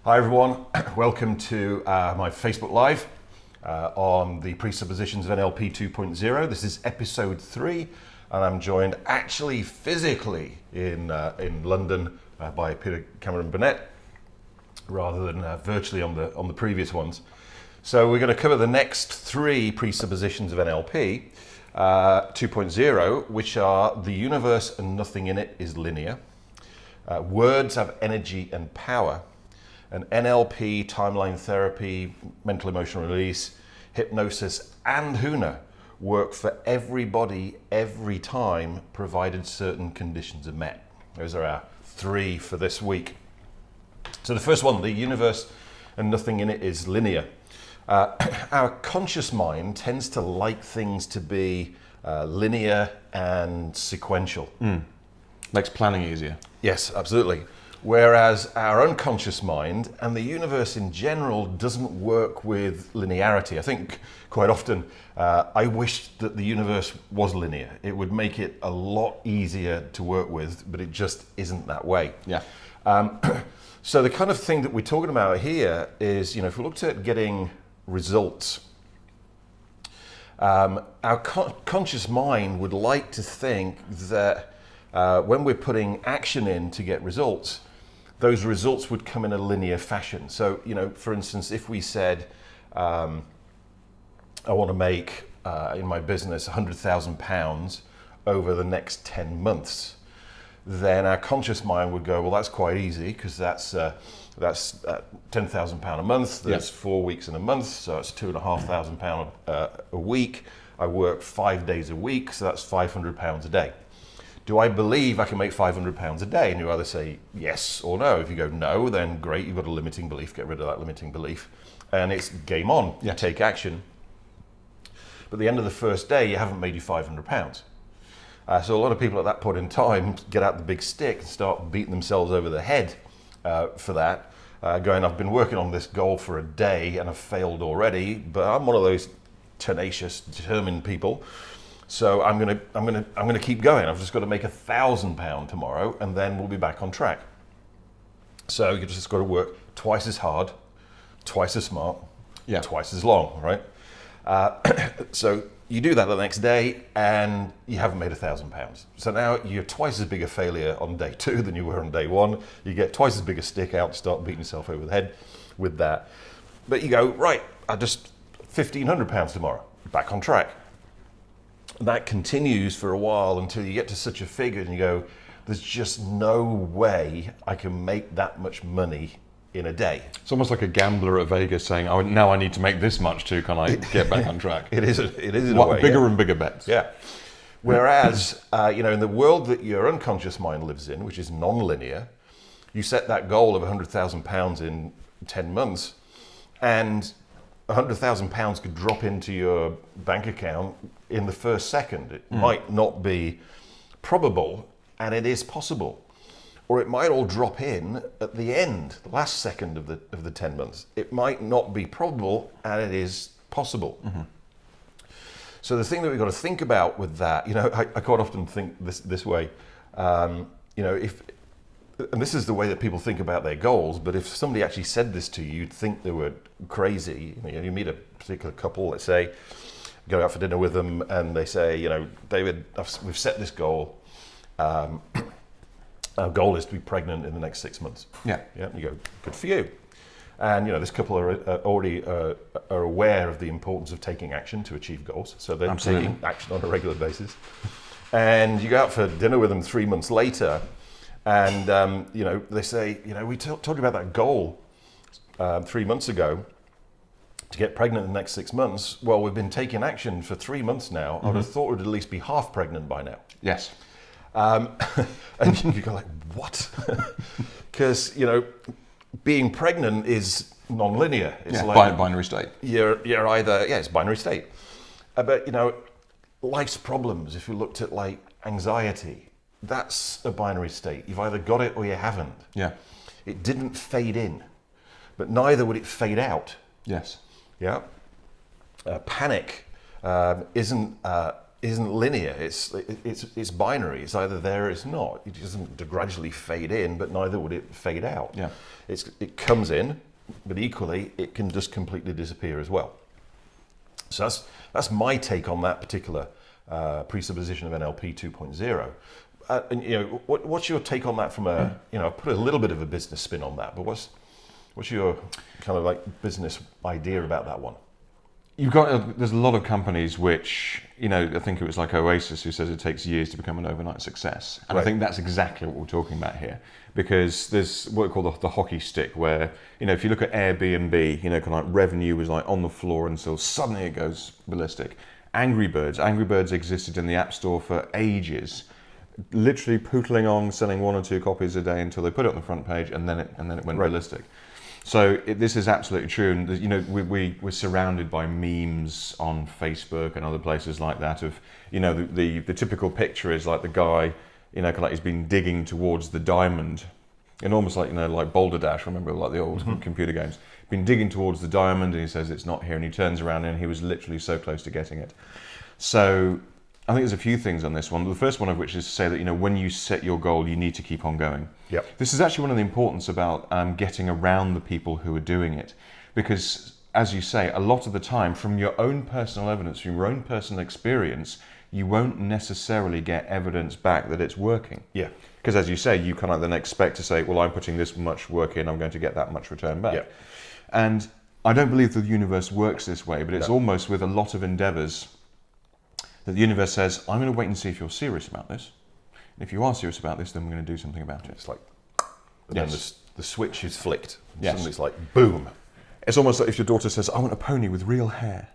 Hi everyone, welcome to my Facebook Live on the presuppositions of NLP 2.0. This is episode 3 and I'm joined actually physically in London by Peter Cameron Burnett rather than virtually on the previous ones. So we're going to cover the next 3 presuppositions of NLP 2.0, which are the universe and nothing in it is linear, words have energy and power, and NLP, timeline therapy, mental emotional release, hypnosis, and HUNA work for everybody, every time, provided certain conditions are met. Those are our 3 for this week. So the first one, the universe and nothing in it is linear. Our conscious mind tends to like things to be linear and sequential. Makes planning easier. Yes, absolutely. Whereas our unconscious mind and the universe in general doesn't work with linearity. I think quite often I wish that the universe was linear. It would make it a lot easier to work with, but it just isn't that way. Yeah. So the kind of thing that we're talking about here is, if we looked at getting results, our conscious mind would like to think that when we're putting action in to get results, those results would come in a linear fashion. So, for instance, if we said, I want to make in my business £100,000 over the next 10 months, then our conscious mind would go, well, that's quite easy because that's £10,000 a month. There's 4 weeks in a month, so it's £2,500 a week. I work 5 days a week, so that's £500 a day. Do I believe I can make £500 a day? And you either say yes or no. If you go no, then great, you've got a limiting belief, get rid of that limiting belief. And it's game on, you take action. But at the end of the first day, you haven't made your £500. So a lot of people at that point in time get out the big stick and start beating themselves over the head for that, going, I've been working on this goal for a day and I've failed already, but I'm one of those tenacious, determined people. So I'm gonna keep going. I've just got to make £1,000 tomorrow, and then we'll be back on track. So you just got to work twice as hard, twice as smart, twice as long, right? So you do that the next day, and you haven't made £1,000. So now you're twice as big a failure on day 2 than you were on day 1. You get twice as big a stick out to start beating yourself over the head with that. But you go, right, I just £1,500 tomorrow, back on track. That continues for a while until you get to such a figure and you go, there's just no way I can make that much money in a day. It's almost like a gambler at Vegas saying, oh, now I need to make this much too, can I get back on track? It is in a way. Bigger and bigger bets. Yeah. Whereas, in the world that your unconscious mind lives in, which is non-linear, you set that goal of £100,000 in 10 months, and £100,000 could drop into your bank account in the first second. It might not be probable, and it is possible. Or it might all drop in at the end, the last second of the 10 months. It might not be probable, and it is possible. Mm-hmm. So the thing that we've got to think about with that, I quite often think this way, and this is the way that people think about their goals, but if somebody actually said this to you, you'd think they were crazy. You meet a particular couple, let's say, go out for dinner with them, and they say, David, we've set this goal. Our goal is to be pregnant in the next 6 months. Yeah. Yeah. You go, good for you. And this couple are already are aware of the importance of taking action to achieve goals. So they're taking action on a regular basis. And you go out for dinner with them 3 months later, and they say, we talked about that goal 3 months ago to get pregnant in the next 6 months. Well, we've been taking action for 3 months now. Mm-hmm. I would have thought we'd at least be half pregnant by now. Yes. And you go like, what? Because being pregnant is non-linear. It's like binary state. You're either it's binary state. But life's problems. If we looked at like anxiety, that's a binary state. You've either got it or you haven't. Yeah. It didn't fade in, but neither would it fade out. Yes. Yeah. Panic isn't isn't linear. It's binary. It's either there or it's not. It doesn't gradually fade in, but neither would it fade out. Yeah. It comes in, but equally it can just completely disappear as well. So that's my take on that particular presupposition of NLP 2.0. And what's your take on that from a put a little bit of a business spin on that, but what's your kind of like business idea about that one? There's a lot of companies which, I think it was like Oasis who says it takes years to become an overnight success. And Right. I think that's exactly what we're talking about here. Because there's what we call the hockey stick where, if you look at Airbnb, kind of like revenue was like on the floor until suddenly it goes ballistic. Angry Birds existed in the App Store for ages, literally pootling on, selling 1 or 2 copies a day until they put it on the front page and then it went Right. ballistic. So this is absolutely true, and we're surrounded by memes on Facebook and other places like that. Of the typical picture is like the guy, kind of like he's been digging towards the diamond, and almost like like Boulder Dash. Remember like the old computer games? Been digging towards the diamond, and he says it's not here, and he turns around and he was literally so close to getting it. So I think there's a few things on this one. The first one of which is to say that when you set your goal, you need to keep on going. Yep. This is actually one of the importance about getting around the people who are doing it, because as you say, a lot of the time, from your own personal evidence, from your own personal experience, you won't necessarily get evidence back that it's working. Yeah. Because as you say, you kind of then expect to say, well, I'm putting this much work in, I'm going to get that much return back. Yeah. And I don't believe the universe works this way, but it's almost with a lot of endeavors that the universe says, I'm going to wait and see if you're serious about this. And if you are serious about this, then we're going to do something about it. It's like, and then the switch is flicked. Yes. Suddenly it's like, boom. It's almost like if your daughter says, I want a pony with real hair.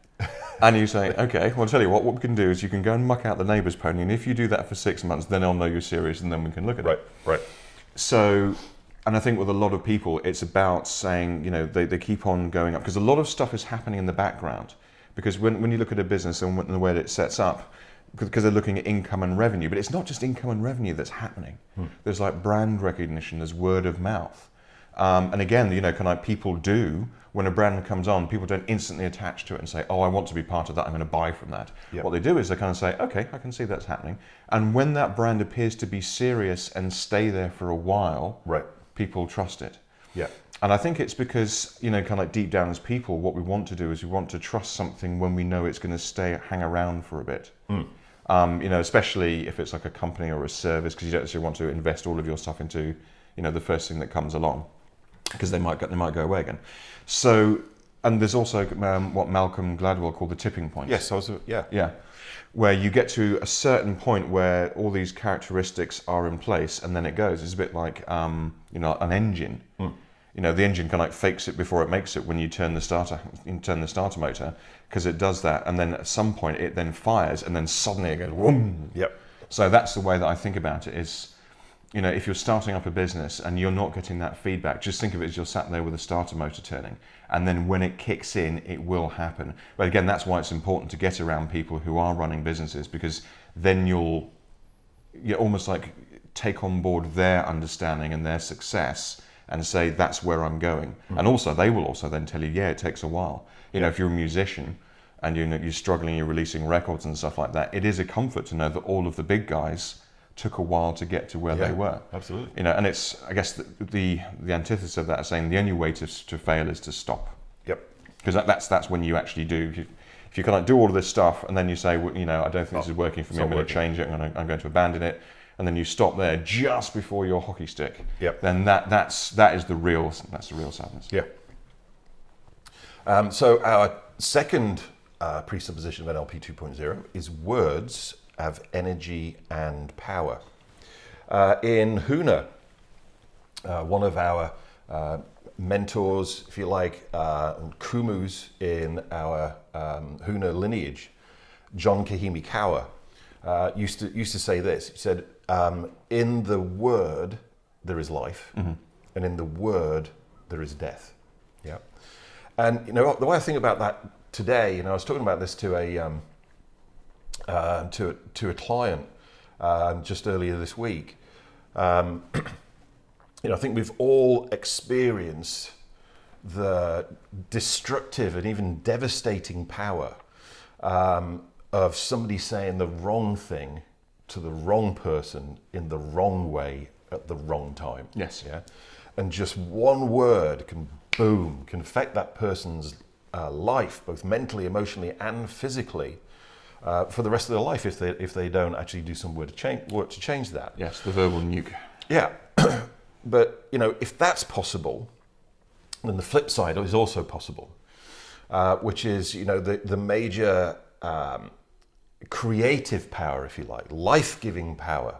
And you say, okay, well, I'll tell you what we can do is you can go and muck out the neighbour's pony, and if you do that for 6 months, then I'll know you're serious, and then we can look at it. Right. So, and I think with a lot of people, it's about saying, they keep on going up, because a lot of stuff is happening in the background. Because when you look at a business and the way that it sets up, because they're looking at income and revenue, but it's not just income and revenue that's happening. There's like brand recognition, there's word of mouth. And again, kind of like people do, when a brand comes on, people don't instantly attach to it and say, oh, I want to be part of that, I'm going to buy from that. Yep. What they do is they kind of say, okay, I can see that's happening. And when that brand appears to be serious and stay there for a while, Right. people trust it. Yeah. And I think it's because, kind of like deep down as people, what we want to do is we want to trust something when we know it's going to hang around for a bit. Especially if it's like a company or a service, because you don't actually want to invest all of your stuff into, the first thing that comes along, because they might go away again. So, and there's also what Malcolm Gladwell called the tipping point. Yes, Yeah, where you get to a certain point where all these characteristics are in place, and then it goes. It's a bit like, an engine. The engine kind of like fakes it before it makes it when you turn the starter motor, because it does that, and then at some point it then fires, and then suddenly it goes whoom. Yep. So that's the way that I think about it. Is if you're starting up a business and you're not getting that feedback, just think of it as you're sat there with a starter motor turning, and then when it kicks in, it will happen. But again, that's why it's important to get around people who are running businesses, because then you'll almost like take on board their understanding and their success and say, that's where I'm going. And also, they will also then tell you, yeah, it takes a while. If you're a musician and you're struggling, you're releasing records and stuff like that, it is a comfort to know that all of the big guys took a while to get to where they were. Absolutely. And it's, I guess, the antithesis of that is saying the only way to fail is to stop. Yep. Because that's when you actually do. If you kind of do all of this stuff and then you say, well, I don't think this is working for me, I'm going to change it, I'm going to abandon it, and then you stop there just before your hockey stick. Yep. Then that is the real sadness. Yeah. So our second presupposition of NLP 2.0 is words have energy and power. In Huna, one of our mentors, if you like, Kumus in our Huna lineage, John Kahimi Kawa, used to say this. He said, in the word there is life, and in the word there is death. Yeah. And the way I think about that today, I was talking about this to a client just earlier this week. I think we've all experienced the destructive and even devastating power of somebody saying the wrong thing to the wrong person in the wrong way at the wrong time. Yes. Yeah. And just one word can affect that person's life, both mentally, emotionally, and physically, for the rest of their life if they don't actually do some work to change that. Yes, the verbal nuke. Yeah. But if that's possible, then the flip side is also possible, which is the major creative power, if you like, life-giving power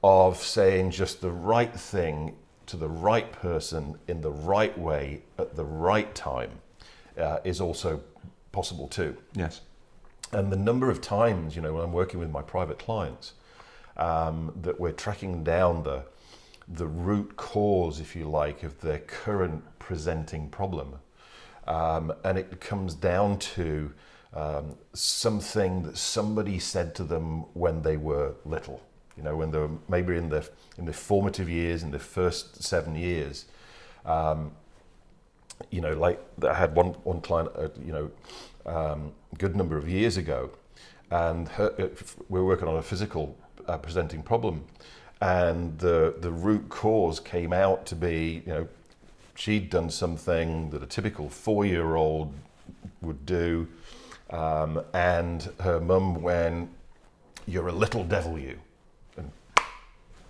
of saying just the right thing to the right person in the right way at the right time is also possible too. Yes. And the number of times, when I'm working with my private clients, that we're tracking down the root cause, if you like, of their current presenting problem. And it comes down to something that somebody said to them when they were little. When they were maybe in their formative years, in their first 7 years. Like I had one client, a good number of years ago, and we were working on a physical presenting problem, and the root cause came out to be, she'd done something that a typical 4-year-old would do, and her mum went, "You're a little devil, you." And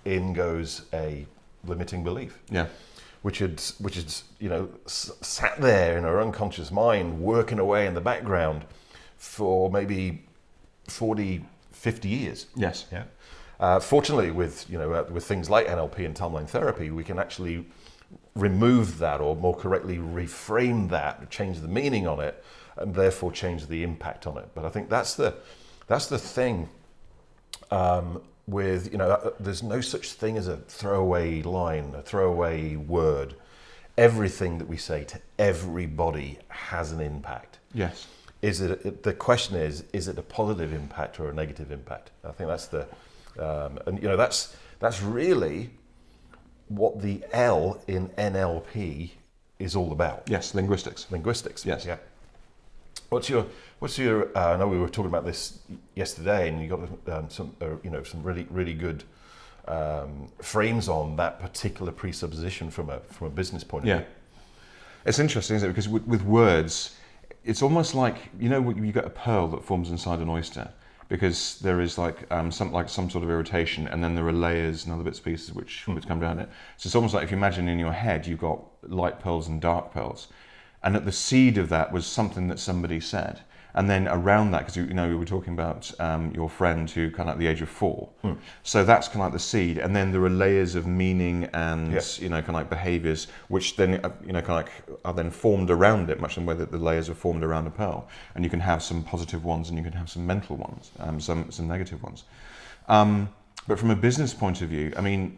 in goes a limiting belief. Yeah. Which had sat there in her unconscious mind, working away in the background for maybe 40, 50 years. Yes. Yeah. Fortunately, with things like NLP and timeline therapy, we can actually remove that, or more correctly, reframe that, change the meaning on it, and therefore change the impact on it. But I think that's the thing. With there's no such thing as a throwaway line, a throwaway word. Everything that we say to everybody has an impact. Yes. The question is it a positive impact or a negative impact? I think that's that's really what the L in NLP is all about. Yes, linguistics. Linguistics. Yes. Yeah. What's your? I know we were talking about this yesterday, and you got some really good frames on that particular presupposition from a business point of view. It's interesting, isn't it? Because with words, it's almost like you get a pearl that forms inside an oyster, because there is some sort of irritation, and then there are layers and other bits and pieces which come down it. So it's almost like if you imagine in your head you've got light pearls and dark pearls. And at the seed of that was something that somebody said. And then around that, because we were talking about your friend who kind of at the age of 4. So that's kind of like the seed. And then there are layers of meaning and, kind of like behaviors, which then, kind of like are then formed around it, much in the way that the layers are formed around a pearl. And you can have some positive ones and you can have some mental ones, some negative ones. But from a business point of view, I mean,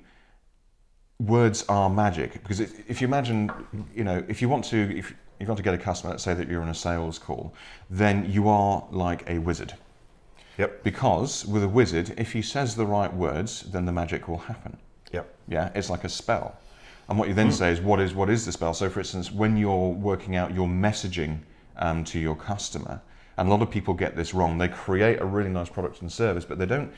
words are magic, because if you imagine, if you want to get a customer, let's say that you're on a sales call, then you are like a wizard. Yep. Because with a wizard, if he says the right words, then the magic will happen. Yep. Yeah, it's like a spell. And what you then say is, what is the spell? So for instance, when you're working out your messaging to your customer, and a lot of people get this wrong, they create a really nice product and service, but they don't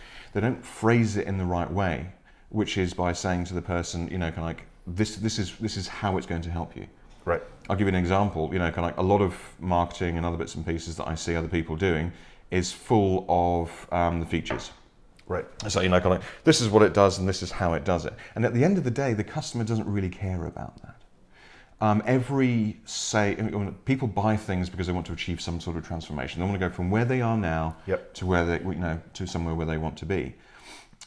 phrase it in the right way, which is by saying to the person, kind of like, this is how it's going to help you. Right. I'll give you an example. Kind of like a lot of marketing and other bits and pieces that I see other people doing is full of the features. Right. So kind of like, this is what it does and this is how it does it. And at the end of the day, the customer doesn't really care about that. People buy things because they want to achieve some sort of transformation. They want to go from where they are now to where they, to somewhere where they want to be.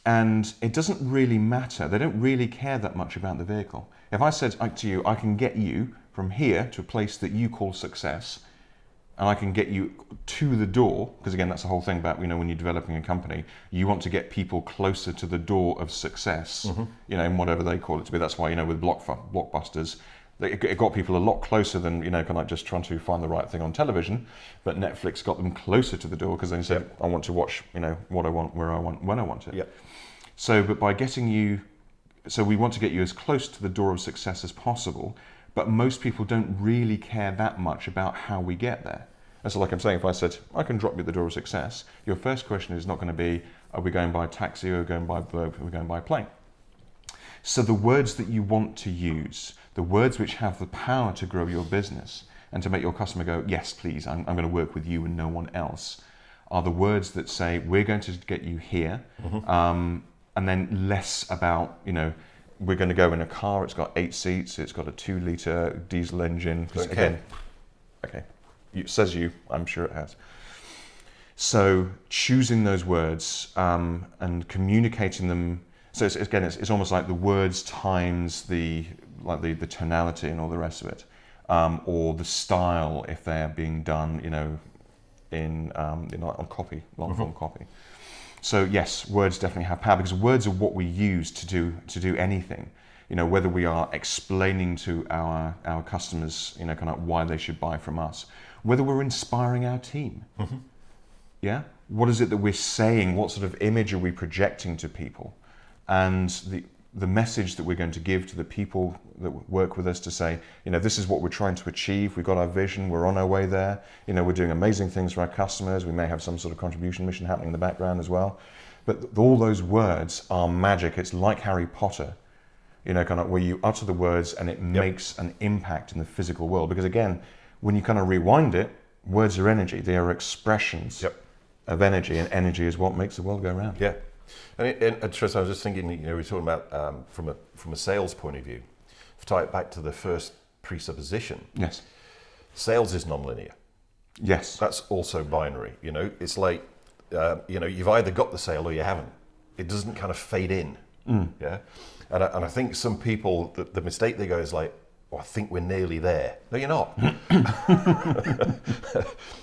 And it doesn't really matter. They don't really care that much about the vehicle. If I said to you, I can get you from here to a place that you call success, and I can get you to the door, because again, that's the whole thing about, when you're developing a company, you want to get people closer to the door of success, in whatever they call it to be. That's why, with Blockbusters, it got people a lot closer than, kind of like just trying to find the right thing on television, but Netflix got them closer to the door because they said, I want to watch, what I want, where I want, when I want it. Yep. So, but by getting you, we want to get you as close to the door of success as possible, but most people don't really care that much about how we get there. And so, like I'm saying, if I said, I can drop you at the door of success, your first question is not going to be, are we going by taxi, or are we going by boat, or are we going by plane? So the words that you want to use, the words which have the power to grow your business and to make your customer go, yes, please, I'm going to work with you and no one else, are the words that say, we're going to get you here, and then less about, we're going to go in a car, it's got 8 seats, it's got a 2-litre diesel engine. Okay. Okay. Says you, I'm sure it has. So choosing those words and communicating them. So it's almost like the words times the tonality and all the rest of it, or the style if they are being done, on copy, long form copy. So yes, words definitely have power, because words are what we use to do anything. Whether we are explaining to our customers, kind of why they should buy from us, whether we're inspiring our team. Yeah? What is it that we're saying? What sort of image are we projecting to people? And the message that we're going to give to the people that work with us to say, this is what we're trying to achieve. We've got our vision. We're on our way there. We're doing amazing things for our customers. We may have some sort of contribution mission happening in the background as well. But all those words are magic. It's like Harry Potter, kind of where you utter the words and it makes an impact in the physical world. Because again, when you kind of rewind it, words are energy. They are expressions of energy, and energy is what makes the world go round. Yeah. And Tris, I was just thinking, we're talking about from a sales point of view. To tie it back to the first presupposition. Yes. Sales is nonlinear. Yes. That's also binary. It's like, you've either got the sale or you haven't. It doesn't kind of fade in. Yeah. And I think some people, the mistake they go is like, oh, I think we're nearly there. No, you're not.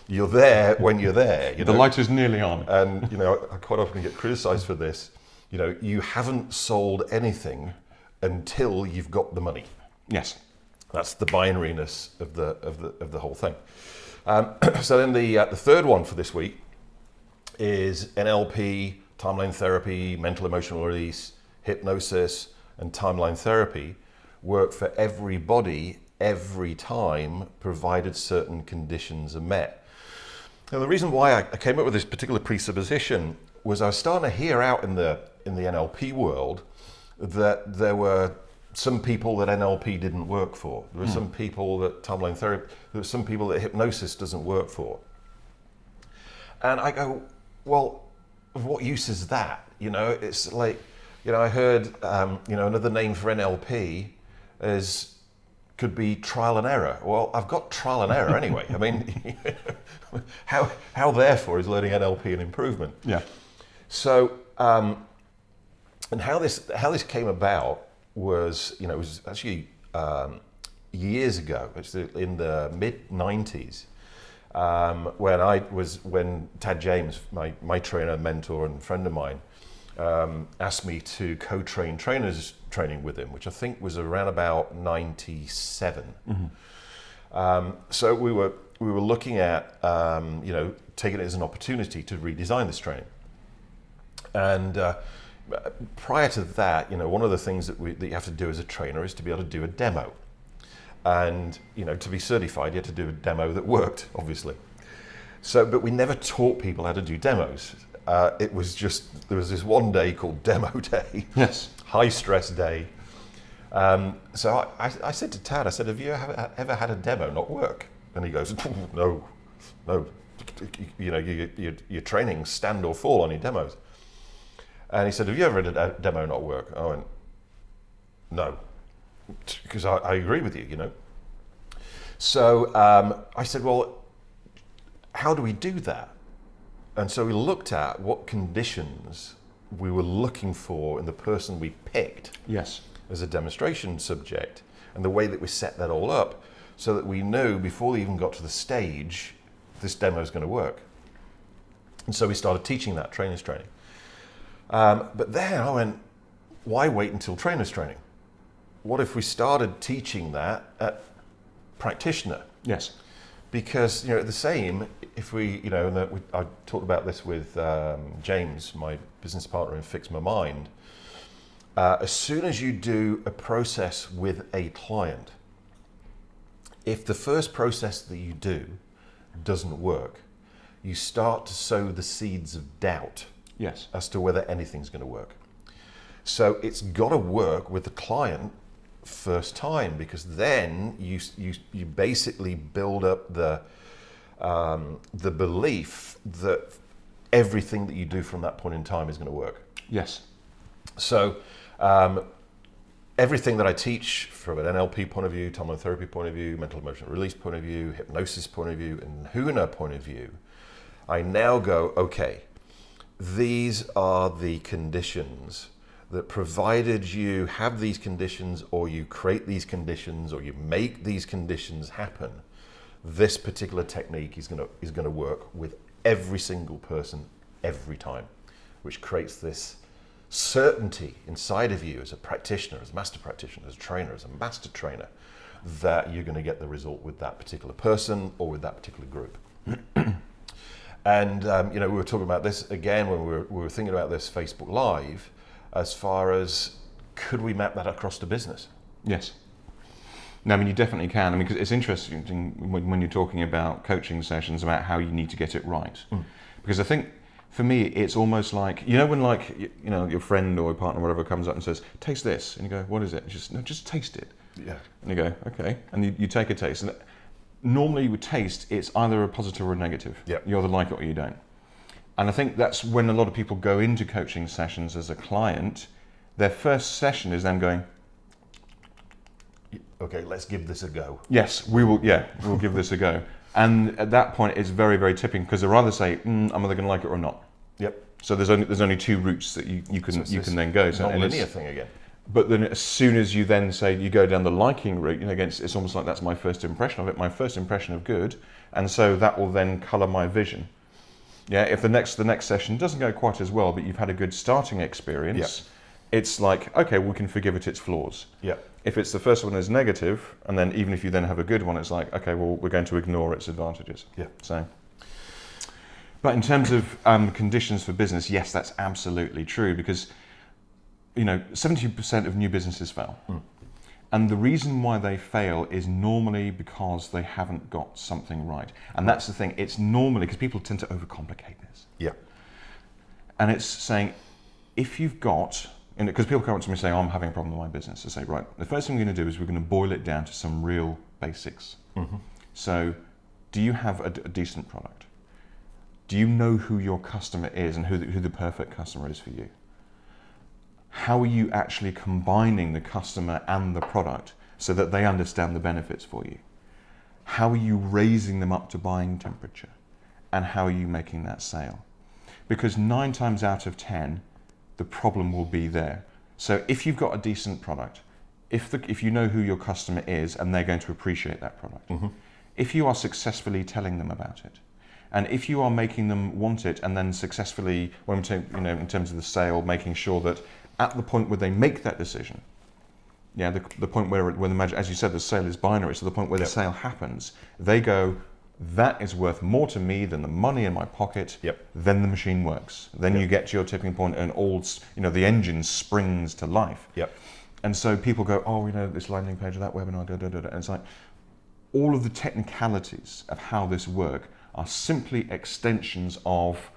You're there when you're there. The light is nearly on. And, I quite often get criticized for this. You haven't sold anything until you've got the money. Yes. That's the binariness of the whole thing. So then the third one for this week is NLP, timeline therapy, mental emotional release, hypnosis, and timeline therapy work for everybody every time, provided certain conditions are met. Now, the reason why I came up with this particular presupposition was I was starting to hear out in the NLP world that there were some people that NLP didn't work for. There were some people that timeline therapy, there were some people that hypnosis doesn't work for. And I go, well, what use is that? It's like, I heard, another name for NLP could be trial and error. Well, I've got trial and error anyway. I mean, how therefore is learning NLP an improvement? Yeah. So, and how this came about was, it was actually years ago, actually in the mid-90s, when Tad James, my trainer, mentor, and friend of mine, asked me to co-train trainers training with him, which I think was around about 97. So we were looking at taking it as an opportunity to redesign this training. And prior to that, one of the things that you have to do as a trainer is to be able to do a demo. And to be certified, you had to do a demo that worked, obviously. So, but we never taught people how to do demos. It was just, there was this one day called Demo Day. Yes. High stress day. So I said to Tad, have you ever had a demo not work? And he goes, no. Your trainings stand or fall on your demos. And he said, have you ever had a demo not work? I went, no, because I agree with you, So I said, well, how do we do that? And so we looked at what conditions we were looking for in the person we picked as a demonstration subject, and the way that we set that all up so that we knew before we even got to the stage, this demo is going to work. And so we started teaching that trainers training. But then I went, why wait until trainers training? What if we started teaching that at practitioner? Yes. Because the same, if we, I talked about this with James, my business partner in Fix My Mind. As soon as you do a process with a client, if the first process that you do doesn't work, you start to sow the seeds of doubt Yes. as to whether anything's going to work. So it's got to work with the client first time, because then you basically build up the belief that everything that you do from that point in time is going to work. Yes. So everything that I teach from an NLP point of view, tomotherapy point of view, mental emotional release point of view, hypnosis point of view, and Huna point of view, I now go, okay, these are the conditions that, provided you have these conditions, or you create these conditions, or you make these conditions happen, this particular technique is going to work with every single person every time, which creates this certainty inside of you as a practitioner, as a master practitioner, as a trainer, as a master trainer, that you're going to get the result with that particular person or with that particular group. And we were talking about this again when we were thinking about this Facebook Live, as far as, could we map that across the business? Yes. No, I mean, you definitely can. I mean, because it's interesting when you're talking about coaching sessions about how you need to get it right. Because I think, for me, it's almost like, when your friend or your partner or whatever comes up and says, taste this. And you go, what is it? Just taste it. Yeah. And you go, okay. And you take a taste. And normally with taste, it's either a positive or a negative. Yep. You either like it or you don't. And I think that's when a lot of people go into coaching sessions as a client. Their first session is them going, okay, let's give this a go. yes, we'll give this a go. And at that point, it's very, very tipping, because they'll either say, I'm either going to like it or not. Yep. So there's only two routes that you can then go. So non-linear thing again. But then as soon as you then say you go down the liking route, again, it's almost like that's my first impression of it, my first impression of good, and so that will then colour my vision. Yeah, if the next session doesn't go quite as well, but you've had a good starting experience, it's like, okay, we can forgive it its flaws. Yeah. If it's the first one is negative, and then even if you then have a good one, it's like, okay, well, we're going to ignore its advantages. Yeah. So, but in terms of conditions for business, yes, that's absolutely true, because 70% of new businesses fail. And the reason why they fail is normally because they haven't got something right. And that's the thing, it's normally, because people tend to overcomplicate this. Yeah. And it's saying, if you've got, because people come up to me saying, I'm having a problem with my business. I say, right, the first thing we're going to do is we're going to boil it down to some real basics. So, do you have a decent product? Do you know who your customer is and who the perfect customer is for you? How are you actually combining the customer and the product so that they understand the benefits for you? How are you raising them up to buying temperature? And how are you making that sale? Because 9 times out of 10, the problem will be there. So if you've got a decent product, if you know who your customer is and they're going to appreciate that product, if you are successfully telling them about it, and if you are making them want it, and then successfully, in terms of the sale, making sure that at the point where they make that decision, the point where the magic, as you said, the sale is binary, so the point where the sale happens, they go, that is worth more to me than the money in my pocket. Then the machine works. Then you get to your tipping point, and the engine springs to life. And so people go, this landing page or that webinar, and it's like, all of the technicalities of how this work are simply extensions of,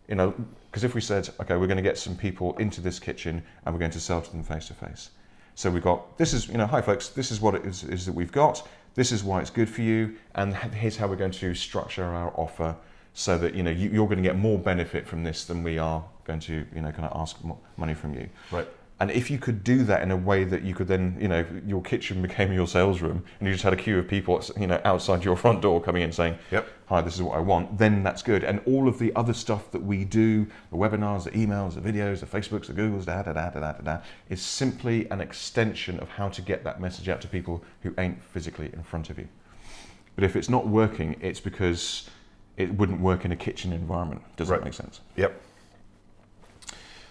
because if we said, okay, we're going to get some people into this kitchen and we're going to sell to them face to face. So we've got, this is, hi folks, this is what it is that we've got. This is why it's good for you. And here's how we're going to structure our offer so that, you're going to get more benefit from this than we are going to, kind of ask money from you. Right. And if you could do that in a way that you could then, your kitchen became your sales room, and you just had a queue of people, outside your front door coming in saying, hi, this is what I want, then that's good. And all of the other stuff that we do, the webinars, the emails, the videos, the Facebooks, the Googles, is simply an extension of how to get that message out to people who ain't physically in front of you. But if it's not working, it's because it wouldn't work in a kitchen environment. Does that make sense? Yep.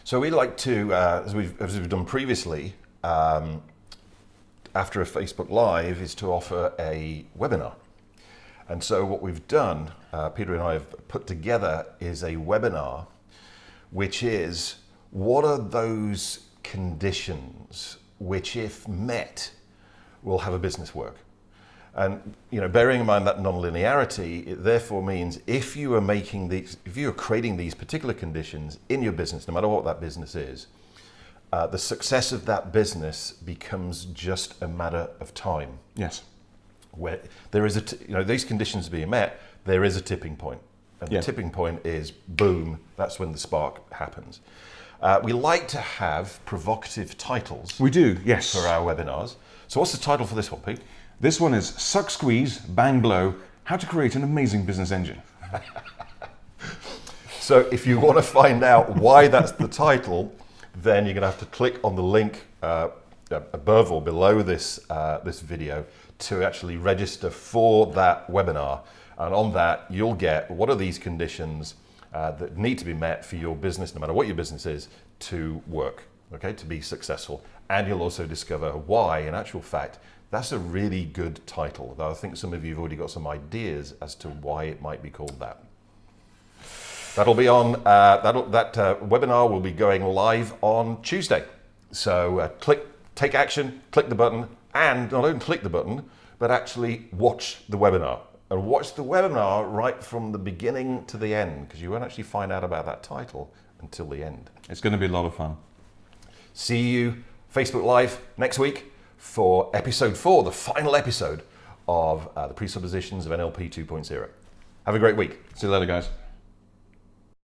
So we like to, as we've done previously, after a Facebook Live, is to offer a webinar. And so what we've done, Peter and I have put together, is a webinar, which is, what are those conditions which, if met, will have a business work? And bearing in mind that non-linearity, it therefore means if you are creating these particular conditions in your business, no matter what that business is, the success of that business becomes just a matter of time. Yes. Where there is these conditions being met, there is a tipping point. And the tipping point is boom, that's when the spark happens. We like to have provocative titles. We do, yes. For our webinars. So what's the title for this one, Pete? This one is Suck, Squeeze, Bang, Blow, How to Create an Amazing Business Engine. So if you want to find out why that's the title, then you're going to have to click on the link above or below this video to actually register for that webinar. And on that, you'll get what are these conditions that need to be met for your business, no matter what your business is, to work, okay, to be successful. And you'll also discover why, in actual fact, that's a really good title. Though I think some of you have already got some ideas as to why it might be called that. That'll be on, that webinar will be going live on Tuesday. So take action, click the button, and not only click the button, but actually watch the webinar. And watch the webinar right from the beginning to the end, because you won't actually find out about that title until the end. It's going to be a lot of fun. See you Facebook Live next week for episode 4, the final episode of the presuppositions of NLP 2.0. Have a great week. See you later, guys.